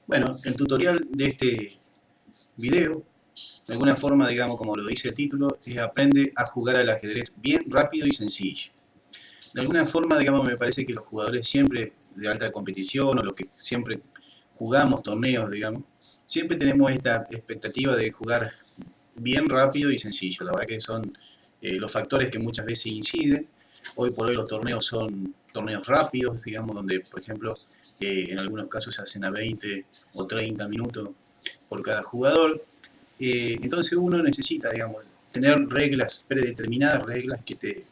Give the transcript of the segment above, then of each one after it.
Bueno, el tutorial de este video, de alguna forma, digamos, como lo dice el título, es aprende a jugar al ajedrez bien, rápido y sencillo. De alguna forma, digamos, me parece que los jugadores siempre de alta competición o los que siempre jugamos torneos, digamos, siempre tenemos esta expectativa de jugar bien, rápido y sencillo. La verdad que son los factores que muchas veces inciden. Hoy por hoy los torneos son torneos rápidos, digamos, donde, por ejemplo, en algunos casos se hacen a 20 o 30 minutos por cada jugador. Entonces uno necesita, digamos, tener reglas predeterminadas, reglas que te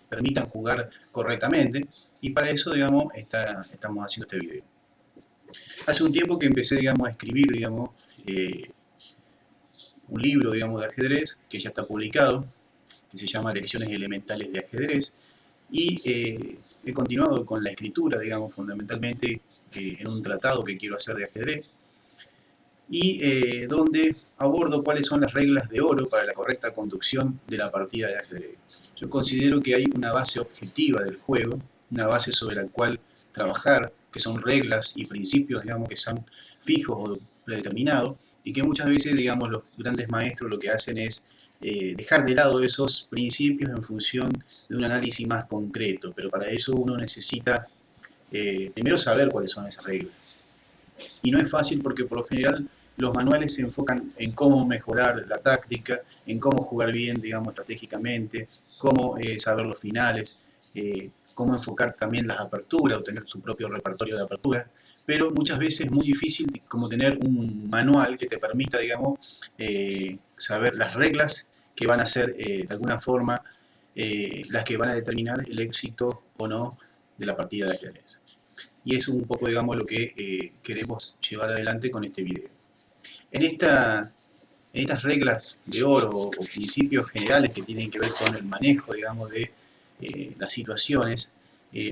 permitan jugar correctamente, y para eso, digamos, estamos haciendo este video. Hace un tiempo que empecé, digamos, a escribir, digamos, un libro, digamos, de ajedrez, que ya está publicado, que se llama Lecciones Elementales de Ajedrez, y he continuado con la escritura, digamos, fundamentalmente en un tratado que quiero hacer de ajedrez, y donde abordo cuáles son las reglas de oro para la correcta conducción de la partida de ajedrez. Yo considero que hay una base objetiva del juego, una base sobre la cual trabajar, que son reglas y principios, digamos, que son fijos o predeterminados, y que muchas veces, digamos, los grandes maestros lo que hacen es dejar de lado esos principios en función de un análisis más concreto, pero para eso uno necesita primero saber cuáles son esas reglas. Y no es fácil porque por lo general los manuales se enfocan en cómo mejorar la táctica, en cómo jugar bien, digamos, estratégicamente, cómo saber los finales, cómo enfocar también las aperturas o tener su propio repertorio de aperturas, pero muchas veces es muy difícil como tener un manual que te permita, digamos, saber las reglas que van a ser de alguna forma las que van a determinar el éxito o no de la partida de ajedrez. Y es un poco, digamos, lo que queremos llevar adelante con este video. En, esta, en estas reglas de oro o principios generales que tienen que ver con el manejo, digamos, de las situaciones,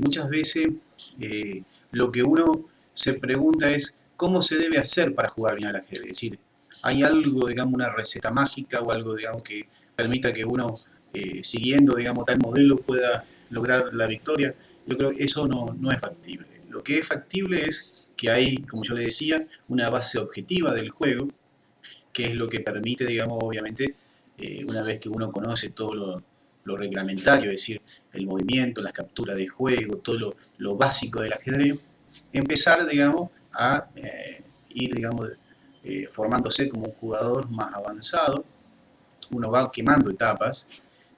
muchas veces lo que uno se pregunta es cómo se debe hacer para jugar bien al ajedrez. Es decir, ¿hay algo, digamos, una receta mágica o algo, digamos, que permita que uno, siguiendo, digamos, tal modelo pueda lograr la victoria? Yo creo que eso no es factible. Lo que es factible es que hay, como yo le decía, una base objetiva del juego, que es lo que permite, digamos, obviamente, una vez que uno conoce todo lo reglamentario, es decir, el movimiento, las capturas de juego, todo lo básico del ajedrez, empezar, digamos, a ir, digamos, formándose como un jugador más avanzado. Uno va quemando etapas.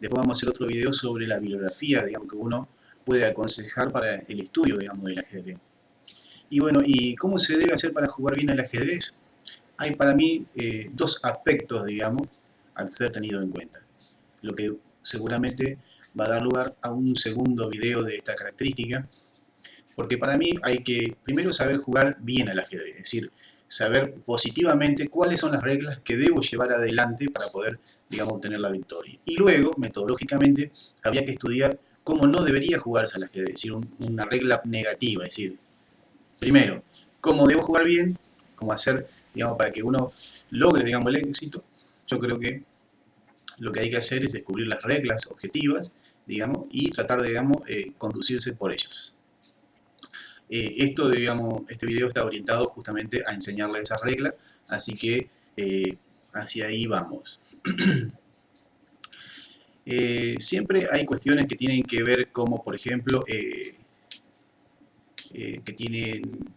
Después vamos a hacer otro video sobre la bibliografía, digamos, que uno puede aconsejar para el estudio, digamos, del ajedrez. Y bueno, ¿y cómo se debe hacer para jugar bien al ajedrez? Hay para mí dos aspectos, digamos, al ser tenido en cuenta. Lo que seguramente va a dar lugar a un segundo video de esta característica, porque para mí hay que primero saber jugar bien al ajedrez, es decir, saber positivamente cuáles son las reglas que debo llevar adelante para poder, digamos, obtener la victoria. Y luego, metodológicamente, habría que estudiar cómo no debería jugarse al ajedrez, es decir, una regla negativa, es decir, primero, cómo debo jugar bien, cómo hacer, digamos, para que uno logre, digamos, el éxito. Yo creo que lo que hay que hacer es descubrir las reglas objetivas, digamos, y tratar de, digamos, conducirse por ellas. Digamos, este video está orientado justamente a enseñarle esas reglas, así que hacia ahí vamos. Siempre hay cuestiones que tienen que ver como, por ejemplo, que tienen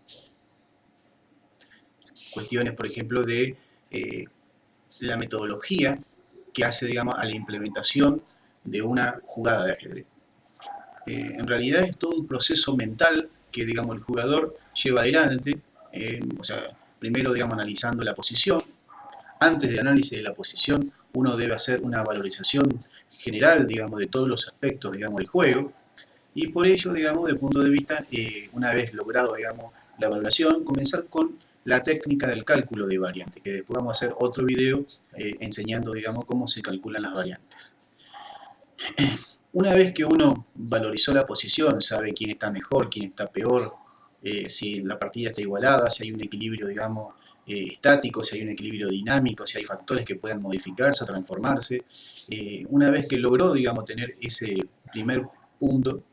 cuestiones, por ejemplo, de la metodología que hace, digamos, a la implementación de una jugada de ajedrez. En realidad es todo un proceso mental que, digamos, el jugador lleva adelante, o sea, primero, digamos, analizando la posición. Antes del análisis de la posición, uno debe hacer una valorización general, digamos, de todos los aspectos, digamos, del juego, y por ello, digamos, desde el punto de vista, una vez logrado, digamos, la valoración, comenzar con la técnica del cálculo de variantes, que después vamos a hacer otro video enseñando, digamos, cómo se calculan las variantes. Una vez que uno valorizó la posición, sabe quién está mejor, quién está peor, si la partida está igualada, si hay un equilibrio, digamos, estático, si hay un equilibrio dinámico, si hay factores que puedan modificarse o transformarse. Una vez que logró, digamos, tener ese primer punto,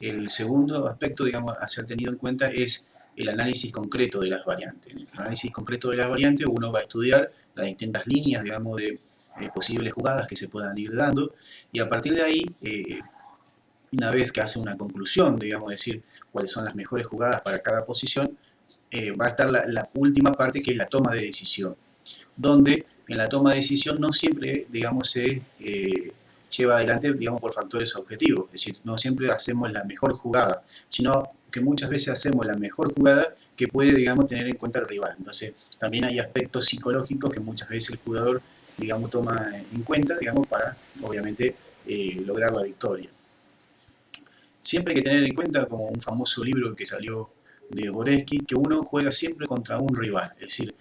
el segundo aspecto, digamos, a ser tenido en cuenta es el análisis concreto de las variantes. En el análisis concreto de las variantes uno va a estudiar las distintas líneas, digamos, de posibles jugadas que se puedan ir dando, y a partir de ahí, una vez que hace una conclusión, digamos, decir cuáles son las mejores jugadas para cada posición, va a estar la última parte, que es la toma de decisión, donde en la toma de decisión no siempre, digamos, se lleva adelante, digamos, por factores objetivos, es decir, no siempre hacemos la mejor jugada, sino que muchas veces hacemos la mejor jugada que puede, digamos, tener en cuenta el rival. Entonces, también hay aspectos psicológicos que muchas veces el jugador, digamos, toma en cuenta, digamos, para, obviamente, lograr la victoria. Siempre hay que tener en cuenta, como un famoso libro que salió de Boresky, que uno juega siempre contra un rival, es decir,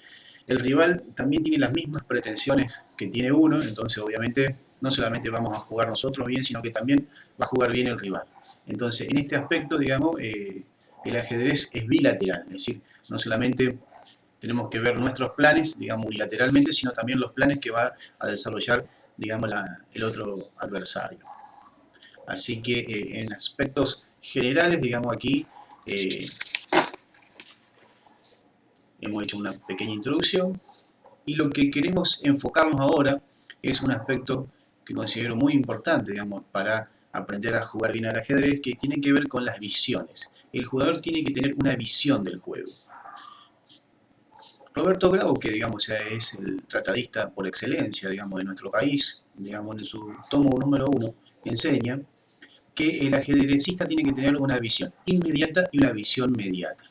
el rival también tiene las mismas pretensiones que tiene uno, entonces obviamente no solamente vamos a jugar nosotros bien, sino que también va a jugar bien el rival. Entonces, en este aspecto, digamos, el ajedrez es bilateral, es decir, no solamente tenemos que ver nuestros planes, digamos, unilateralmente, sino también los planes que va a desarrollar, digamos, el otro adversario. Así que en aspectos generales, digamos, aquí hemos hecho una pequeña introducción, y lo que queremos enfocarnos ahora es un aspecto que considero muy importante, digamos, para aprender a jugar bien al ajedrez, que tiene que ver con las visiones. El jugador tiene que tener una visión del juego. Roberto Grau, que digamos es el tratadista por excelencia, digamos, de nuestro país, digamos, en su tomo número 1, enseña que el ajedrecista tiene que tener una visión inmediata y una visión mediata.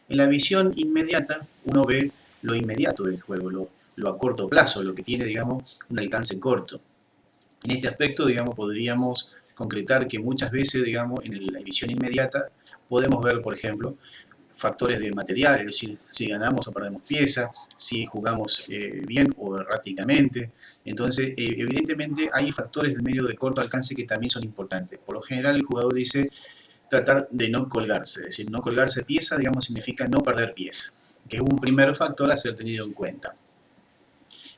En la visión inmediata uno ve lo inmediato del juego, lo a corto plazo, lo que tiene, digamos, un alcance corto. En este aspecto, digamos, podríamos concretar que muchas veces, digamos, en la visión inmediata podemos ver, por ejemplo, factores de material, es decir, si ganamos o perdemos piezas, si jugamos bien o erráticamente. Entonces, evidentemente hay factores de medio de corto alcance que también son importantes. Por lo general, el jugador dice tratar de no colgarse, es decir, no colgarse pieza, digamos, significa no perder pieza, que es un primer factor a ser tenido en cuenta.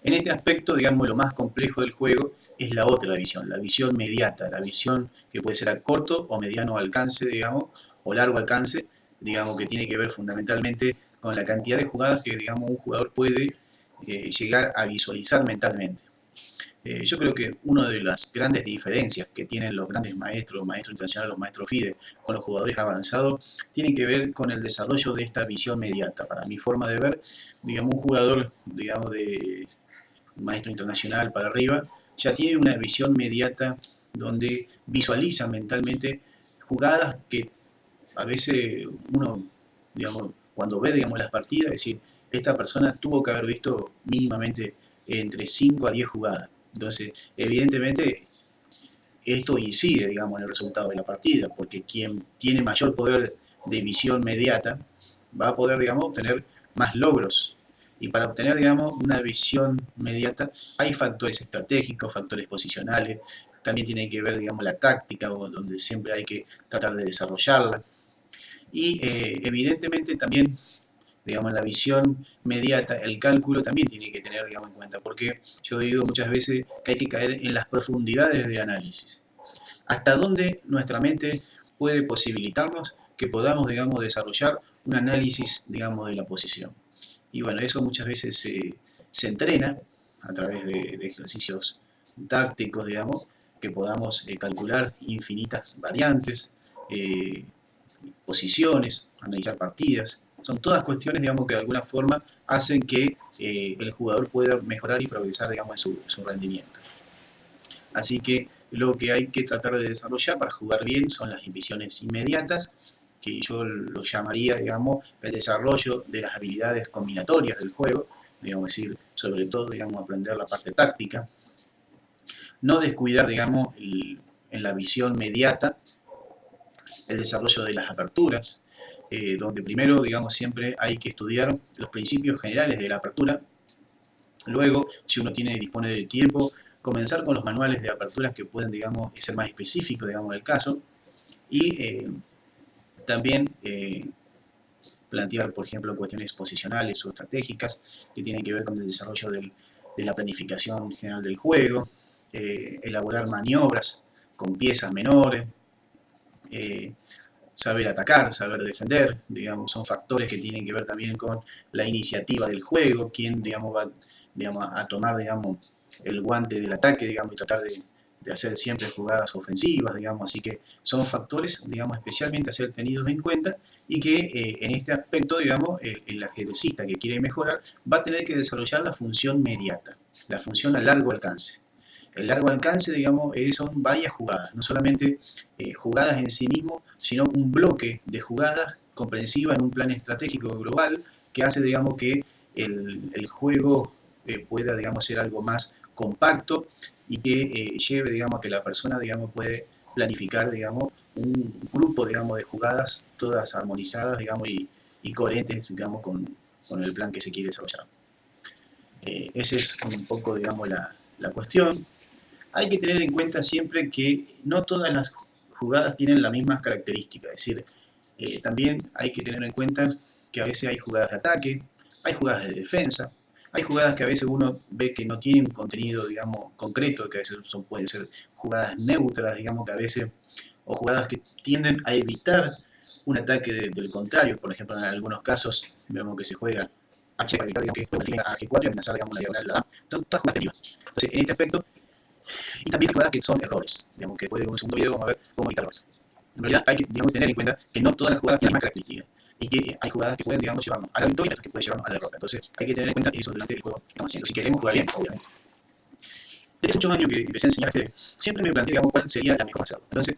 En este aspecto, digamos, lo más complejo del juego es la otra visión, la visión mediata, la visión que puede ser a corto o mediano alcance, digamos, o largo alcance, digamos, que tiene que ver fundamentalmente con la cantidad de jugadas que, digamos, un jugador puede llegar a visualizar mentalmente. Yo creo que una de las grandes diferencias que tienen los grandes maestros internacionales, los maestros FIDE, con los jugadores avanzados, tiene que ver con el desarrollo de esta visión mediata. Para mi forma de ver, digamos, un jugador, digamos, de maestro internacional para arriba, ya tiene una visión mediata donde visualiza mentalmente jugadas que a veces uno, digamos, cuando ve, digamos, las partidas, es decir, esta persona tuvo que haber visto mínimamente entre 5 a 10 jugadas. Entonces, evidentemente, esto incide, digamos, en el resultado de la partida, porque quien tiene mayor poder de visión mediata va a poder, digamos, obtener más logros. Y para obtener, digamos, una visión mediata hay factores estratégicos, factores posicionales, también tiene que ver, digamos, la táctica, donde siempre hay que tratar de desarrollarla. Y evidentemente también, digamos, la visión mediata, el cálculo también tiene que tener, digamos, en cuenta, porque yo digo muchas veces que hay que caer en las profundidades del análisis. Hasta dónde nuestra mente puede posibilitarnos que podamos, digamos, desarrollar un análisis, digamos, de la posición. Y bueno, eso muchas veces se entrena a través de ejercicios tácticos, digamos, que podamos calcular infinitas variantes, posiciones, analizar partidas. Son todas cuestiones, digamos, que de alguna forma hacen que el jugador pueda mejorar y progresar, digamos, en su rendimiento. Así que lo que hay que tratar de desarrollar para jugar bien son las visiones inmediatas, que yo lo llamaría, digamos, el desarrollo de las habilidades combinatorias del juego, digamos, decir, sobre todo, digamos, aprender la parte táctica. No descuidar, digamos, en la visión mediata el desarrollo de las aperturas, donde primero, digamos, siempre hay que estudiar los principios generales de la apertura. Luego, si uno dispone de tiempo, comenzar con los manuales de aperturas que pueden, digamos, ser más específicos, digamos, del caso. Y también plantear, por ejemplo, cuestiones posicionales o estratégicas que tienen que ver con el desarrollo de la planificación general del juego, elaborar maniobras con piezas menores, saber atacar, saber defender, digamos, son factores que tienen que ver también con la iniciativa del juego, quién, digamos, va, digamos, a tomar, digamos, el guante del ataque, digamos, y tratar de hacer siempre jugadas ofensivas, digamos, así que son factores, digamos, especialmente a ser tenidos en cuenta y que en este aspecto, digamos, el ajedrecista que quiere mejorar va a tener que desarrollar la función mediata, la función a largo alcance. El largo alcance, digamos, son varias jugadas, no solamente jugadas en sí mismo, sino un bloque de jugadas comprensivas en un plan estratégico global que hace, digamos, que el juego pueda, digamos, ser algo más compacto y que lleve, digamos, a que la persona, digamos, puede planificar, digamos, un grupo, digamos, de jugadas todas armonizadas, digamos, y coherentes, digamos, con el plan que se quiere desarrollar. Esa es un poco, digamos, la cuestión. Hay que tener en cuenta siempre que no todas las jugadas tienen la misma característica, es decir, también hay que tener en cuenta que a veces hay jugadas de ataque, hay jugadas de defensa, hay jugadas que a veces uno ve que no tienen contenido, digamos, concreto, que a veces pueden ser jugadas neutras, digamos, que a veces, o jugadas que tienden a evitar un ataque del contrario. Por ejemplo, en algunos casos vemos que se juega H para evitar, digamos, que a G4 y amenazar, digamos, la diagonal de la A. Son todas jugadas defensivas. Entonces, en este aspecto, y también hay jugadas que son errores, digamos, que después de un segundo video vamos a ver cómo evitar errores. En realidad hay que, digamos, tener en cuenta que no todas las jugadas tienen las mismas características y que hay jugadas que pueden, digamos, llevarnos a la victoria y otras que pueden llevarnos a la derrota. Entonces hay que tener en cuenta eso durante el juego que estamos haciendo, si queremos jugar bien, obviamente. Desde hace 8 años que empecé a enseñar ajedrez, siempre me planteé, digamos, cuál sería la mejor hacerlo. Entonces,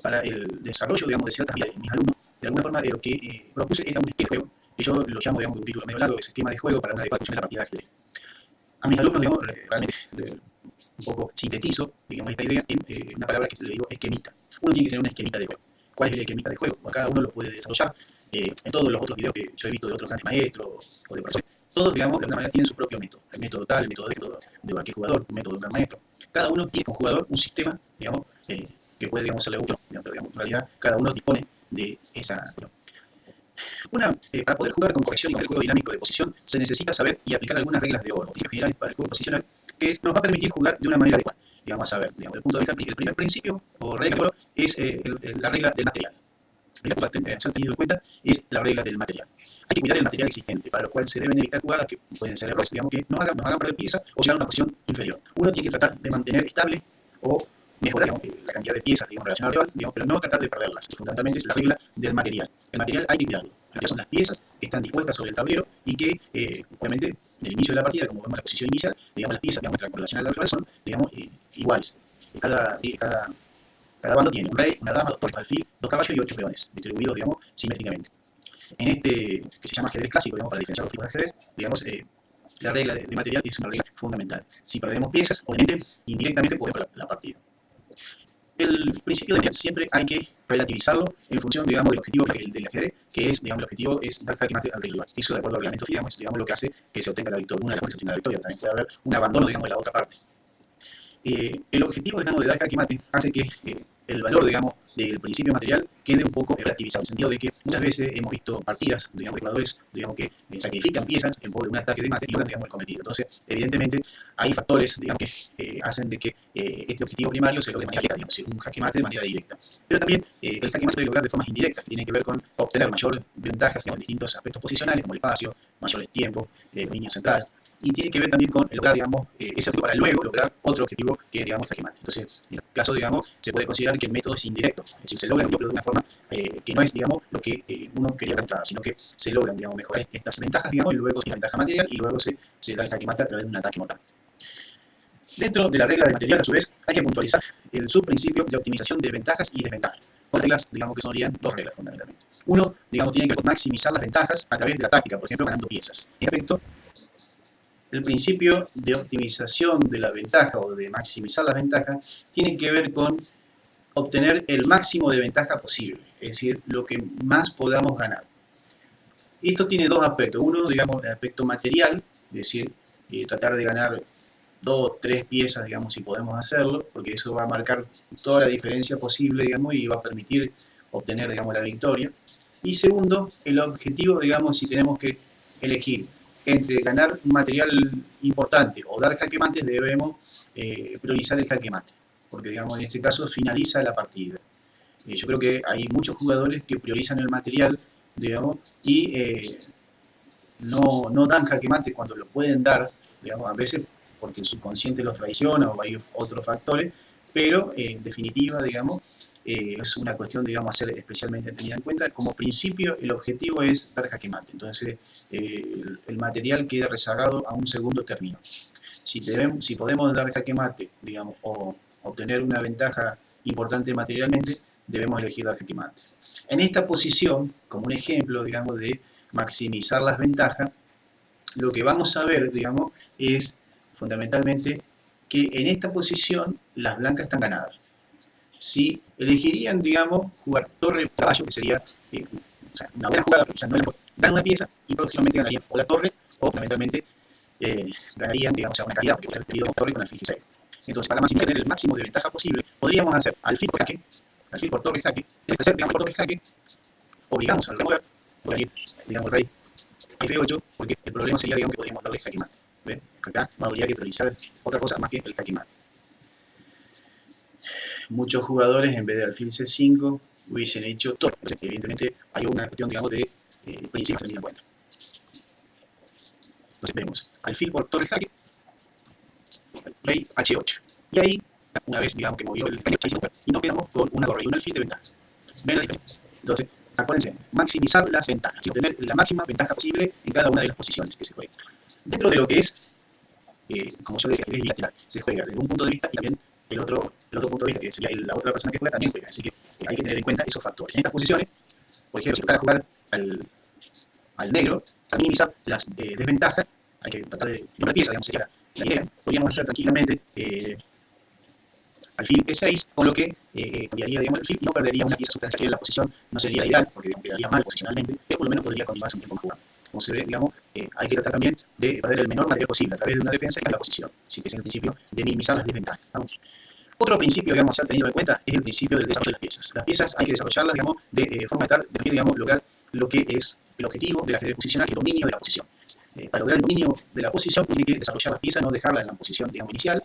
para el desarrollo, digamos, de ciertas habilidades de mis alumnos, de alguna forma lo que propuse era un esquema de juego, que yo lo llamo, digamos, de un título medio largo, es esquema de juego para una adecuada función de la partida de ajedrez. A mis alumnos, digamos, realmente un poco sintetizo, digamos, esta idea en una palabra que le digo esquemita. Uno tiene que tener una esquemita de juego. ¿Cuál es el esquemita de juego? Cada uno lo puede desarrollar. En todos los otros videos que yo he visto de otros grandes maestros o de profesores, todos, digamos, de alguna manera tienen su propio método. El método tal, el método de cualquier jugador, un método de un gran maestro. Cada uno tiene como jugador un sistema, digamos, que puede, digamos, serle útil, digamos, pero, digamos, en realidad cada uno dispone de esa... Para poder jugar con corrección y con el juego dinámico de posición, se necesita saber y aplicar algunas reglas de oro, principios generales para el juego posicional, que nos va a permitir jugar de una manera adecuada. Y vamos a ver, digamos, desde el punto de vista, el primer principio o regla de oro es la regla del material. La regla que ser tenido en cuenta es la regla del material. Hay que cuidar el material existente, para lo cual se deben evitar jugadas que pueden ser errores, digamos, que nos hagan perder piezas o llegar a una posición inferior. Uno tiene que tratar de mantener estable o mejorar, digamos, la cantidad de piezas, digamos, relacionadas al rival, digamos, pero no tratar de perderlas. Fundamentalmente es la regla del material. El material hay que cuidarlo. Son las piezas que están dispuestas sobre el tablero y que, obviamente, en el inicio de la partida, como vemos en la posición inicial, digamos, las piezas, digamos, con relación al rival son, digamos, iguales. Cada bando tiene un rey, una dama, dos torres, alfil, dos caballos y 8 peones, distribuidos, digamos, simétricamente. En este, que se llama ajedrez clásico, digamos, para diferenciar los tipos de ajedrez, digamos, la regla de material es una regla fundamental. Si perdemos piezas, obviamente, indirectamente podemos perder la partida. El principio de siempre hay que relativizarlo en función, digamos, del objetivo del ajedrez, que es, digamos, el objetivo es dar jaque mate al rival. Eso, de acuerdo al reglamento FIDE, es, digamos, lo que hace que se obtenga la victoria. Una de las cosas que se obtenga la victoria, también puede haber un abandono, digamos, de la otra parte. El objetivo, digamos, de dar jaque mate hace que el valor, digamos, del principio material quede un poco relativizado, en el sentido de que muchas veces hemos visto partidas, digamos, de jugadores, digamos, que sacrifican piezas en pos de un ataque de mate y logran, digamos, el cometido. Entonces, evidentemente, hay factores, digamos, que hacen de que este objetivo primario se logre de manera directa, digamos, un jaque mate de manera directa. Pero también el jaque mate se puede lograr de formas indirectas, que tienen que ver con obtener mayor ventajas, digamos, en distintos aspectos posicionales, como el espacio, mayores tiempos, línea central, y tiene que ver también con lograr, digamos, ese objetivo para luego lograr otro objetivo que es, digamos, el jaque mate. Entonces, en el caso, digamos, se puede considerar que el método es indirecto, es decir, se logra el objetivo de una forma que no es, digamos, lo que uno quería entrada, sino que se logran, digamos, mejorar estas ventajas, digamos, y luego se la ventaja material y luego se da el jaque mate a través de un ataque mortal. Dentro de la regla de material, a su vez, hay que puntualizar el subprincipio de optimización de ventajas y desventajas. Con reglas, digamos, que serían dos reglas fundamentalmente. Uno, digamos, tiene que maximizar las ventajas a través de la táctica, por ejemplo, ganando piezas. En este aspecto, el principio de optimización de la ventaja o de maximizar las ventajas tiene que ver con obtener el máximo de ventaja posible, es decir, lo que más podamos ganar. Esto tiene dos aspectos. Uno, digamos, el aspecto material, es decir, tratar de ganar 2 o 3 piezas, digamos, si podemos hacerlo, porque eso va a marcar toda la diferencia posible, digamos, y va a permitir obtener, digamos, la victoria. Y segundo, el objetivo, digamos, si tenemos que elegir entre ganar un material importante o dar jaque mates, debemos priorizar el jaque mate, porque, digamos, en este caso finaliza la partida. Yo creo que hay muchos jugadores que priorizan el material, digamos, y no dan jaque mate cuando lo pueden dar, digamos, a veces porque el subconsciente los traiciona o hay otros factores, pero en definitiva, digamos, es una cuestión, digamos, a ser especialmente tenida en cuenta. Como principio, el objetivo es dar jaque mate, entonces el material queda rezagado a un segundo término. Si podemos dar jaque mate, digamos, o obtener una ventaja importante materialmente, debemos elegir dar jaque mate. En esta posición, como un ejemplo, digamos, de maximizar las ventajas, lo que vamos a ver, digamos, es fundamentalmente que en esta posición las blancas están ganadas. Si elegirían, digamos, jugar torre caballo, que sería o sea, una buena jugada, pero quizás no es la mejor, dan una pieza y próximamente ganarían o la torre o fundamentalmente ganarían, digamos, una calidad, porque puede ser pedido torre con alfil G6. Entonces, para maximizar el máximo de ventaja posible, podríamos hacer alfil por jaque, alfil por torre jaque, tiene que ser, digamos, por torre jaque, obligamos al remover, por ahí, digamos, el rey F8, porque el problema sería, digamos, que podríamos darle jaque mate. ¿Ven? Acá habría que priorizar otra cosa más que el jaque mate. Muchos jugadores, en vez de alfil C5, hubiesen hecho torre. Entonces, evidentemente, hay una cuestión, digamos, de principios a tener en cuenta. Entonces, vemos alfil por torre jaque, rey H8. Y ahí, una vez, digamos, que movió el jaque, y nos quedamos con una torre y un alfil de ventaja. ¿Ven la diferencia? Entonces, acuérdense, maximizar las ventajas y obtener la máxima ventaja posible en cada una de las posiciones que se jueguen. Dentro de lo que es, como yo le dije, ajedrez bilateral, se juega desde un punto de vista y también el otro punto de vista, que sería la otra persona que juega, también juega. Así que hay que tener en cuenta esos factores. En estas posiciones, por ejemplo, si tocara jugar al negro, para minimizar las desventajas, hay que tratar de una pieza, digamos, sería la idea. Podríamos hacer tranquilamente alfil E6, con lo que cambiaría, digamos, el alfil y no perdería una pieza sustancial en la posición. No sería la ideal, porque quedaría mal posicionalmente, pero por lo menos podría continuarse un tiempo jugando. Como se ve, digamos, hay que tratar también de perder el menor material posible a través de una defensa y cambiar la posición. Así que es el principio de minimizar las desventajas. ¿Vamos? Otro principio que vamos a tener en cuenta es el principio del desarrollo de las piezas. Las piezas hay que desarrollarlas, digamos, de forma tal de digamos, lograr lo que es el objetivo del ajedrez posicional, que es el dominio de la posición. Para lograr el dominio de la posición, tiene que desarrollar las piezas, no dejarla en la posición, digamos, inicial.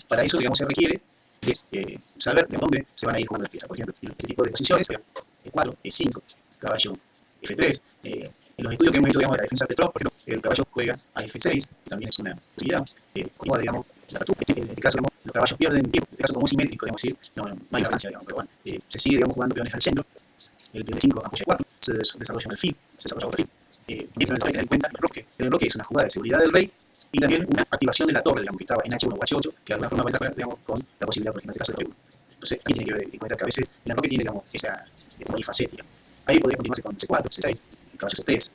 Para eso, digamos, se requiere de saber de dónde se van a ir jugando las piezas. Por ejemplo, el tipo de posiciones, E4, E5, caballo F3. En los estudios que hemos hecho, digamos, de la defensa de Petrov, por ejemplo, el caballo juega a F6, que también es una posibilidad. Digamos, la apertura, en este caso, digamos, los caballos pierden tiempo. En este caso, como es simétrico, digamos, decir, no hay ganancia, digamos, pero bueno, se sigue, digamos, jugando peones al centro. El D5 apoya 4, se desarrolla un alfil, se desarrolla otro alfil. Bien, hay que tener en cuenta el bloque. El bloque es una jugada de seguridad del rey y también una activación de la torre, digamos, que estaba en H1 o H8, que de alguna forma va a estar, digamos, con la posibilidad, por ejemplo, en este caso, de F1. Entonces, aquí tiene que ver en cuenta que a veces el bloque tiene, digamos, esa polifacética. Ahí podría continuarse con C4, C6, caballo C3,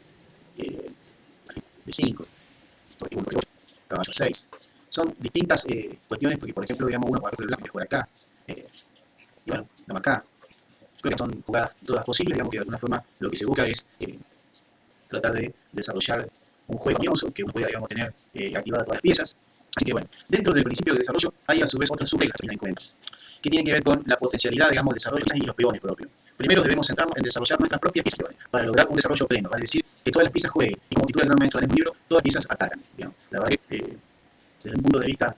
D5, caballo 6. Son distintas cuestiones, porque, por ejemplo, digamos, uno puede blanco que juega acá, y bueno, dama acá. Creo que son jugadas todas posibles, digamos que de alguna forma lo que se busca es tratar de desarrollar un juego armonioso, que uno pueda, digamos, tener activadas todas las piezas. Así que bueno, dentro del principio de desarrollo hay a su vez otras subreglas que tienen en cuenta, que tienen que ver con la potencialidad, digamos, del desarrollo y los peones propios. Primero debemos centrarnos en desarrollar nuestras propias piezas para lograr un desarrollo pleno, es decir, que todas las piezas jueguen. Y como titula el momento en el libro, todas las piezas atacan. Digamos. La verdad que desde un punto de vista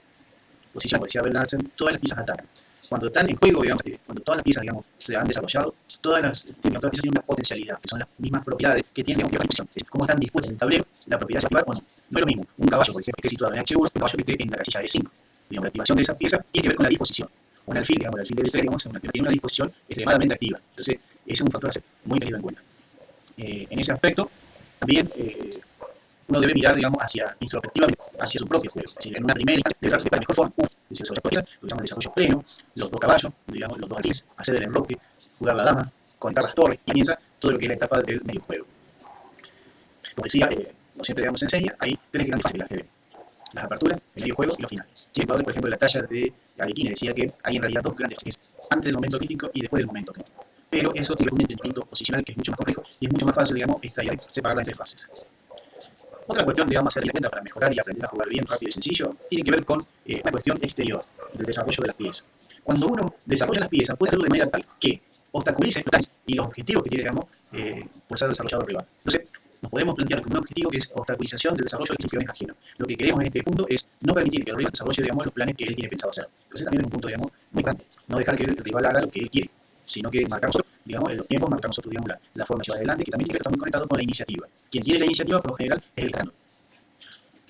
posicional, como decía Bell Larsen, todas las piezas atacan. Cuando están en juego, digamos, cuando todas las piezas, digamos, se han desarrollado, todas las piezas tienen una potencialidad, que son las mismas propiedades que tienen, digamos, la posición. Cómo están dispuestas en el tablero, la propiedad se activa o no. No es lo mismo un caballo, por ejemplo, que esté situado en H1, que un caballo que esté en la casilla de 5. Digamos, la activación de esa pieza tiene que ver con la disposición. Un alfil, digamos, el alfil de D3, digamos, tiene una disposición extremadamente activa. Entonces, es un factor a ser muy tenido en cuenta. En ese aspecto, también uno debe mirar, digamos, introspectivamente hacia su propio juego. Es decir, en una primera instancia, debe darse la mejor forma. Se desarrolla por piezas, lo llaman desarrollo pleno, los dos caballos, digamos, los dos alfiles, hacer el enroque, jugar la dama, conectar las torres, y comienza todo lo que es la etapa del medio juego. Como decía, como siempre, digamos, enseña, hay tres grandes fases del ajedrez: las aperturas, el medio juego y los finales. Sí, por ejemplo, la talla de Alekhine decía que hay en realidad dos grandes fases, antes del momento crítico y después del momento crítico. Pero eso tiene un entendimiento posicional que es mucho más complejo y es mucho más fácil, digamos, separarla en tres fases. Otra cuestión, digamos, a hacer en cuenta para mejorar y aprender a jugar bien, rápido y sencillo, tiene que ver con una cuestión exterior, del desarrollo de las piezas. Cuando uno desarrolla las piezas, puede hacerlo de manera tal que obstaculice los planes y los objetivos que tiene, digamos, por ser desarrollado el rival. Entonces, nos podemos plantear como un objetivo que es obstaculización del desarrollo de peones ajenos. Lo que queremos en este punto es no permitir que el rival desarrolle, digamos, los planes que él tiene pensado hacer. Entonces también es un punto, digamos, muy grande. No dejar que el rival haga lo que él quiere. sino que marcamos nosotros, digamos, los tiempos, marcamos nosotros, digamos, la forma de llevar adelante, que también tiene que estar muy conectado con la iniciativa. Quien tiene la iniciativa, por lo general, es el ganador.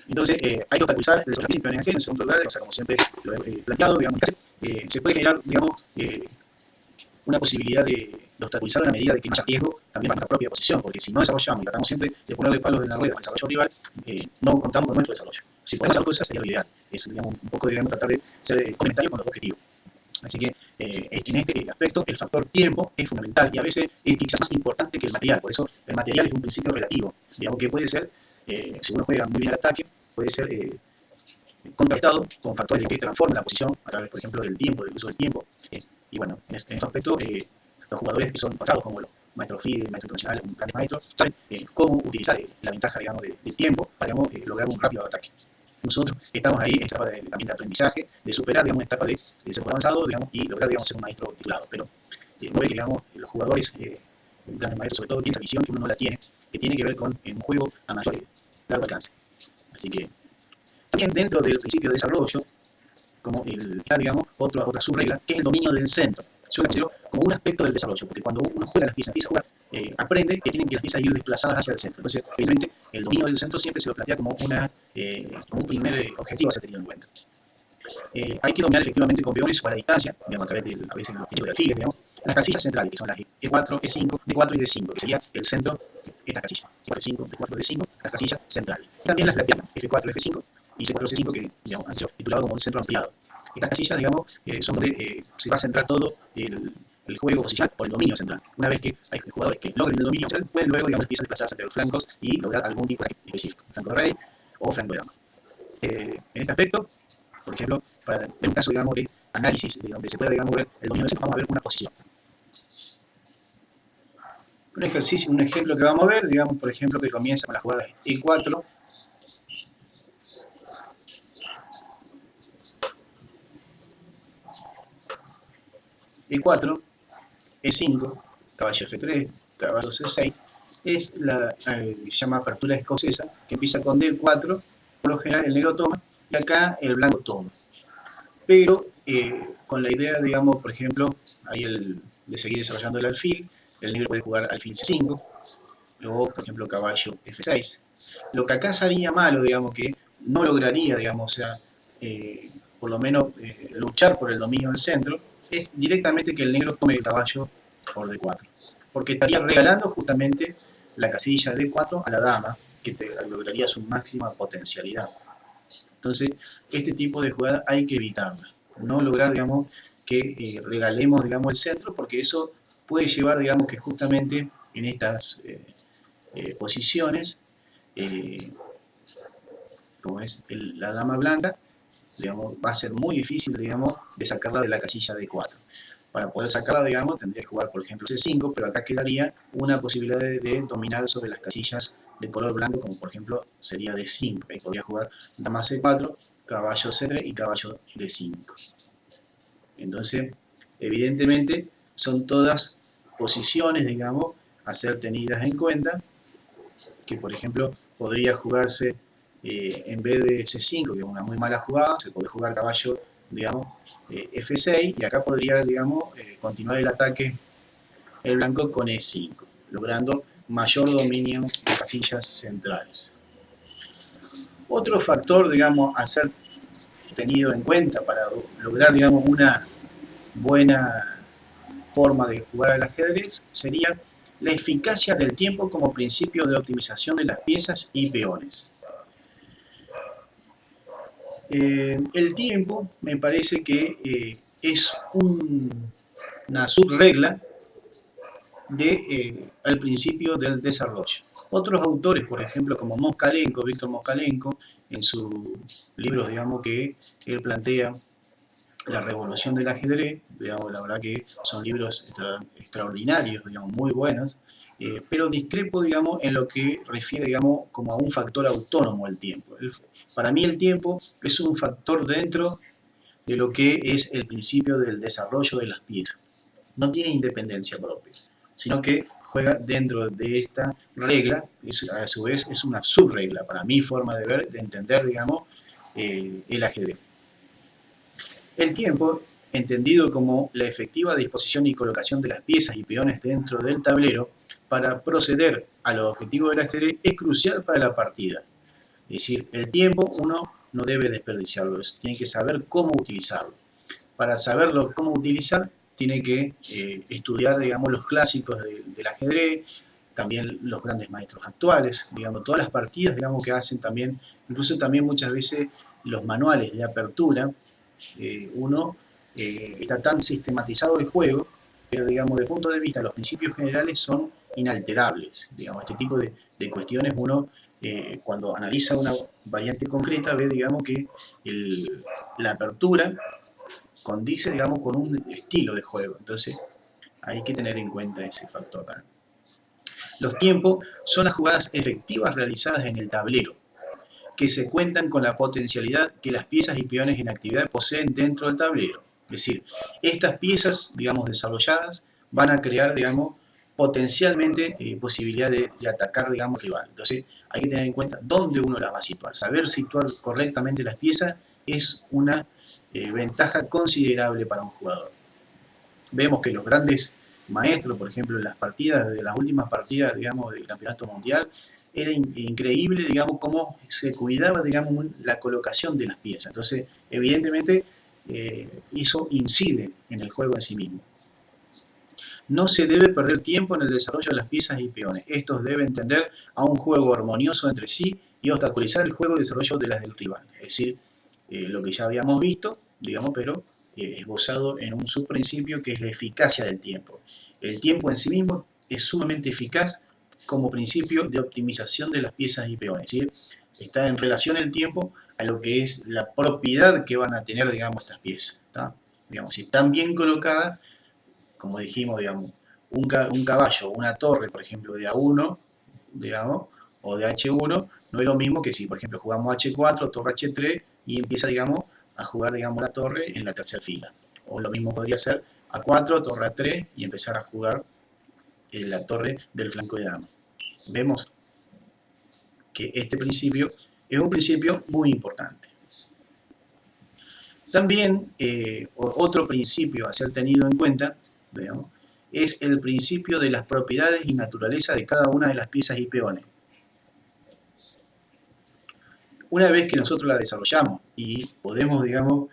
Entonces, hay que obstaculizar el desarrollo físico en en segundo lugar, o sea, como siempre lo he planteado, digamos, se puede generar, digamos, una posibilidad de obstaculizar a medida de que no haya riesgo también para nuestra propia posición, porque si no desarrollamos y tratamos siempre de ponerle palos en la rueda al desarrollo rival, no contamos con nuestro desarrollo. Si podemos hacer cosas sería lo ideal, es, digamos, un poco, digamos, tratar de ser complementario con los objetivos. Así que en este aspecto el factor tiempo es fundamental y a veces es quizás más importante que el material, por eso el material es un principio relativo, digamos que puede ser, si uno juega muy bien al ataque, puede ser contrastado con factores que transforman la posición a través, por ejemplo, del tiempo, del uso del tiempo. Y bueno, en este aspecto, los jugadores que son pasados como los maestros FIDE, maestros internacionales, grandes maestros, saben cómo utilizar la ventaja, digamos, de tiempo para, digamos, lograr un rápido ataque. Nosotros estamos ahí en etapa también de aprendizaje, de superar, digamos, una etapa de ser avanzado, digamos, y lograr, digamos, ser un maestro titulado. Pero no ve que, digamos, los jugadores, grandes maestros, sobre todo, tienen esa visión que uno no la tiene, que tiene que ver con un juego a mayor largo alcance. Así que también dentro del principio de desarrollo, como digamos, otra subregla, que es el dominio del centro. Yo la considero como un aspecto del desarrollo, porque cuando uno juega las piezas, empieza a jugar, aprende que tienen que las piezas ir desplazadas hacia el centro. Entonces, evidentemente, el dominio del centro siempre se lo plantea como un primer objetivo a ser tenido en cuenta. Hay que dominar efectivamente con peones o a la distancia, digamos, a través de, a veces, los principios de alfiles, digamos, las casillas centrales, que son las E4, E5, D4 y D5, que sería el centro de esta casilla. E4, E5, D4, D5, las casillas centrales. Y también las plateadas, F4, F5 y C4, C5, que, digamos, han sido titulados como un centro ampliado. Estas casillas, digamos, son donde se va a centrar todo el juego posicional por el dominio central. Una vez que hay jugadores que logren el dominio central, pueden luego, digamos, empiezan a desplazarse entre los flancos y lograr algún tipo de específico, flanco de rey o flanco de dama. En este aspecto, por ejemplo, para ver un caso, digamos, de análisis, de donde se pueda, digamos, ver el dominio del centro, vamos a ver una posición. Un ejercicio, un ejemplo que vamos a ver, digamos, por ejemplo, que comienza con la jugada E4, E4, E5, caballo F3, caballo C6, es la llama apertura escocesa, que empieza con D4, por lo general el negro toma, y acá el blanco toma. Pero con la idea, digamos, por ejemplo, ahí de seguir desarrollando el alfil, el negro puede jugar alfil C5, luego, por ejemplo, caballo F6. Lo que acá sería malo, digamos, que no lograría, digamos, o sea, por lo menos luchar por el dominio del centro, es directamente que el negro tome el caballo por D4, porque estaría regalando justamente la casilla D4 a la dama, que te lograría su máxima potencialidad. Entonces, este tipo de jugada hay que evitarla, no lograr, digamos, que regalemos, digamos, el centro, porque eso puede llevar, digamos, que justamente en estas posiciones, como es la dama blanca, digamos, va a ser muy difícil, digamos, de sacarla de la casilla de 4. Para poder sacarla, digamos, tendría que jugar, por ejemplo, C5, pero acá quedaría una posibilidad de dominar sobre las casillas de color blanco, como por ejemplo sería D5. Ahí podría jugar dama C4, caballo C3 y caballo D5. Entonces, evidentemente, son todas posiciones, digamos, a ser tenidas en cuenta, que por ejemplo podría jugarse en vez de C5, que es una muy mala jugada, se puede jugar caballo, digamos, F6, y acá podría, digamos, continuar el ataque el blanco con E5, logrando mayor dominio de casillas centrales. Otro factor, digamos, a ser tenido en cuenta para lograr, digamos, una buena forma de jugar al ajedrez sería la eficacia del tiempo como principio de optimización de las piezas y peones. El tiempo me parece que es una subregla al principio del desarrollo. Otros autores, por ejemplo, como Moskalenko, Víctor Moskalenko, en sus libros, digamos, que él plantea la revolución del ajedrez, digamos, la verdad que son libros extraordinarios, digamos, muy buenos, pero discrepo, digamos, en lo que refiere, digamos, como a un factor autónomo el tiempo. Para mí el tiempo es un factor dentro de lo que es el principio del desarrollo de las piezas. No tiene independencia propia, sino que juega dentro de esta regla, a su vez es una subregla, para mi forma de ver, de entender, digamos, el ajedrez. El tiempo entendido como la efectiva disposición y colocación de las piezas y peones dentro del tablero para proceder a los objetivos del ajedrez, es crucial para la partida. Es decir, el tiempo uno no debe desperdiciarlo, tiene que saber cómo utilizarlo. Para saberlo cómo utilizar, tiene que estudiar, digamos, los clásicos del ajedrez, también los grandes maestros actuales, digamos, todas las partidas, digamos, que hacen también, incluso también muchas veces los manuales de apertura, está tan sistematizado el juego, pero, digamos, desde el punto de vista, los principios generales son inalterables. Digamos, este tipo de cuestiones uno, cuando analiza una variante concreta, ve, digamos, que la apertura condice, digamos, con un estilo de juego. Entonces, hay que tener en cuenta ese factor también. Los tiempos son las jugadas efectivas realizadas en el tablero, que se cuentan con la potencialidad que las piezas y peones en actividad poseen dentro del tablero. Es decir, estas piezas, digamos, desarrolladas, van a crear, digamos, potencialmente posibilidad de atacar, digamos, rival. Entonces, hay que tener en cuenta dónde uno las va a situar. Saber situar correctamente las piezas es una ventaja considerable para un jugador. Vemos que los grandes maestros, por ejemplo, en las partidas, de las últimas partidas, digamos, del campeonato mundial, era increíble, digamos, cómo se cuidaba, digamos, la colocación de las piezas. Entonces, evidentemente, eso incide en el juego en sí mismo. No se debe perder tiempo en el desarrollo de las piezas y peones. Estos deben tender a un juego armonioso entre sí y obstaculizar el juego y desarrollo de las del rival. Es decir, lo que ya habíamos visto, digamos, pero esbozado en un subprincipio que es la eficacia del tiempo. El tiempo en sí mismo es sumamente eficaz como principio de optimización de las piezas y peones. Es decir, está en relación el tiempo a lo que es la propiedad que van a tener, digamos, estas piezas. Digamos, si están bien colocadas, como dijimos, digamos, un caballo, una torre, por ejemplo, de A1, digamos, o de H1, no es lo mismo que si, por ejemplo, jugamos H4, torre H3, y empieza, digamos, a jugar, digamos, la torre en la tercera fila. O lo mismo podría ser A4, torre A3, y empezar a jugar en la torre del flanco de dama. Vemos que este principio es un principio muy importante. También, otro principio a ser tenido en cuenta, digamos, es el principio de las propiedades y naturaleza de cada una de las piezas y peones. Una vez que nosotros la desarrollamos y podemos, digamos,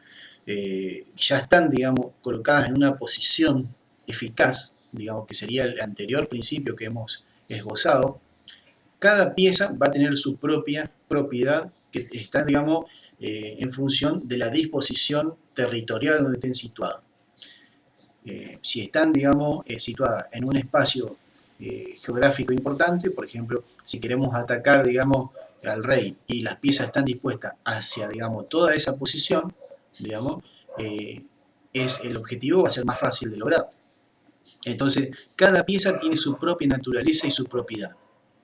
ya están, digamos, colocadas en una posición eficaz, digamos, que sería el anterior principio que hemos esbozado, cada pieza va a tener su propia propiedad que está, digamos, en función de la disposición territorial donde estén situadas. Si están, digamos, situadas en un espacio geográfico importante, por ejemplo, si queremos atacar, digamos, al rey y las piezas están dispuestas hacia, digamos, toda esa posición, digamos, el objetivo va a ser más fácil de lograr. Entonces, cada pieza tiene su propia naturaleza y su propiedad,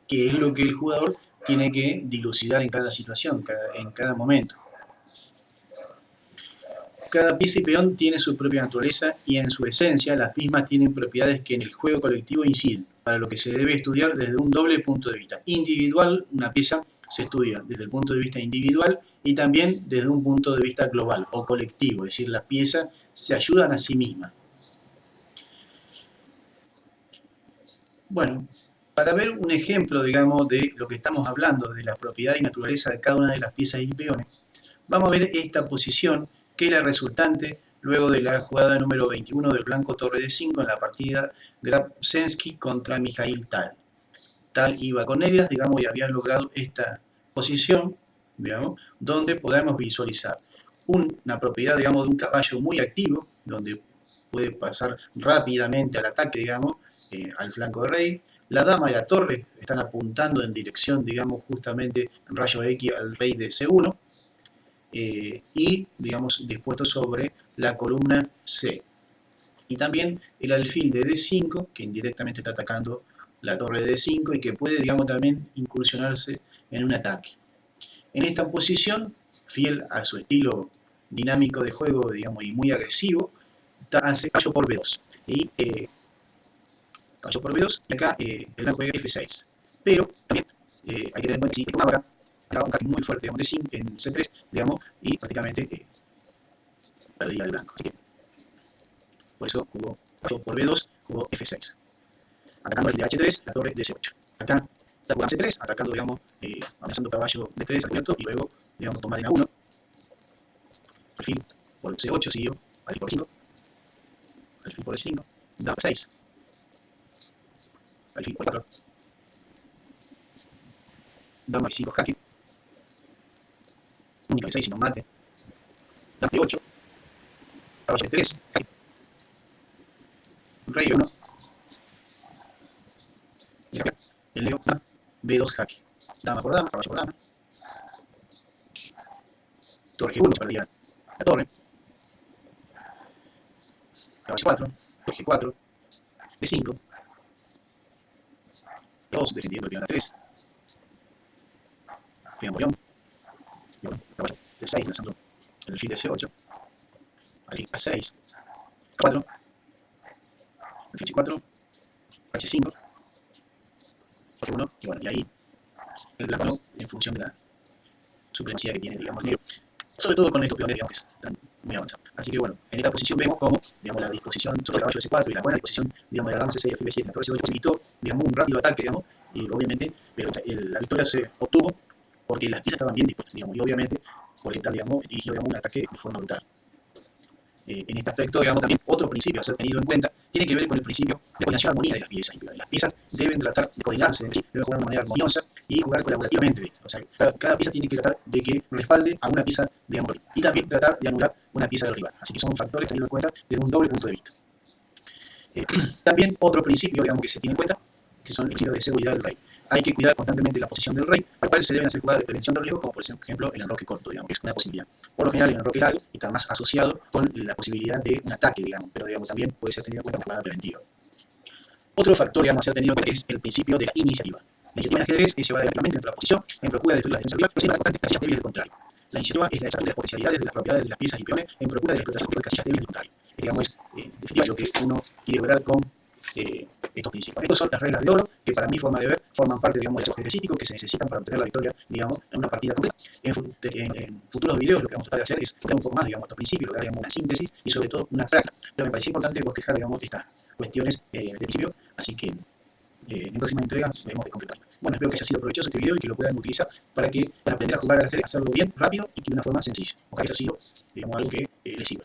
que es lo que el jugador tiene que dilucidar en cada situación, en cada momento. Cada pieza y peón tiene su propia naturaleza y en su esencia las mismas tienen propiedades que en el juego colectivo inciden, para lo que se debe estudiar desde un doble punto de vista. Individual, una pieza se estudia desde el punto de vista individual y también desde un punto de vista global o colectivo, es decir, las piezas se ayudan a sí mismas. Bueno, para ver un ejemplo, digamos, de lo que estamos hablando, de la propiedad y naturaleza de cada una de las piezas y peones, vamos a ver esta posición que era resultante luego de la jugada número 21 del blanco torre de 5 en la partida Grabczewski contra Mikhail Tal. Tal iba con negras, digamos, y había logrado esta posición, digamos, donde podemos visualizar una propiedad, digamos, de un caballo muy activo, donde puede pasar rápidamente al ataque, digamos, al flanco de rey. La dama y la torre están apuntando en dirección, digamos, justamente en rayo X al rey de C1, y, digamos, dispuesto sobre la columna C. Y también el alfil de D5, que indirectamente está atacando la torre de D5 y que puede, digamos, también incursionarse en un ataque. En esta posición, fiel a su estilo dinámico de juego, digamos, y muy agresivo, hace caballo por B2. Y caballo por B2, y acá el blanco juega F6. Pero también hay que tener en cuenta que si ahora un ataque muy fuerte, digamos, en C3, digamos, y prácticamente perdería el blanco. Así que por eso jugó por B2, jugó F6. Atacando el de H3, la torre de C8. Acá está jugando C3, atacando, digamos, amenazando caballo D3 abierto, y luego, digamos, tomar en A1. Alfil por C8 siguió, alfil por 5, alfil por D5, dama 6, alfil por 4, dama B5 jaque, única B6 sino mate, dama B8, caballo D3, jaque, rey B1, y acá el Leo B2 jaque, dama por dama, caballo por dama, torre G1 perdía la torre, caballo 4, torre G4, D5, 2 defendiendo el peón A3, peón por peón, y bueno, caballo D6 lanzando el alfil de C8, alfil A6, 4, alfil G4, H5, G1, y bueno, y ahí el blanco en función de la supremacía que tiene, digamos, el negro, sobre todo con estos peones, digamos, que están muy avanzados. Así que bueno, en esta posición vemos cómo, digamos, la disposición sobre el caballo C4 y la buena disposición, digamos, de la dama C6, alfil B7, la torre C8 posibilitó, digamos, un rápido ataque, digamos, y obviamente, pero la victoria se obtuvo porque las piezas estaban bien dispuestas, digamos, y obviamente, porque tal, digamos, dirigió, digamos, un ataque de forma brutal. En este aspecto, digamos, también otro principio a ser tenido en cuenta tiene que ver con el principio de coordinación armonía de las piezas. Las piezas deben tratar de coordinarse, deben jugar de una manera armoniosa y jugar colaborativamente. O sea, cada pieza tiene que tratar de que respalde a una pieza, digamos, y también tratar de anular una pieza del rival. Así que son factores a tener en cuenta desde un doble punto de vista. También otro principio, digamos, que se tiene en cuenta, que son el principio de seguridad del rey. Hay que cuidar constantemente la posición del rey, al cual se deben hacer jugadas de prevención de riesgo, como por ejemplo el enroque corto, digamos, que es una posibilidad. Por lo general, el enroque largo está más asociado con la posibilidad de un ataque, digamos, pero digamos, también puede ser tenido en cuenta como jugada preventiva. Otro factor, digamos, a ser tenido en cuenta es el principio de la iniciativa. La iniciativa en ajedrez es llevar adelante dentro de la posición, en procura de destruir la defensa rival, pero siempre importante casillas débiles del contrario. La iniciativa es la extracción de las potencialidades de las propiedades de las piezas y peones en procura de la explotación de casillas débiles del contrario. Digamos, es en definitiva lo que uno quiere lograr con estos principios. Estas son las reglas de oro que para mi forma de ver forman parte, digamos, del ejercicio específico que se necesitan para obtener la victoria, digamos, en una partida completa. En futuros videos lo que vamos a tratar de hacer es tocar un poco más, digamos, estos principios, lograr, digamos, una síntesis y sobre todo una práctica. Pero me parece importante bosquejar, digamos, estas cuestiones de principio, así que en próxima entrega debemos de completarlo. Bueno, espero que haya sido provechoso este video y que lo puedan utilizar para que puedan aprender a jugar al ajedrez, hacerlo bien, rápido y de una forma sencilla. Ojalá haya sido, digamos, algo que les sirva.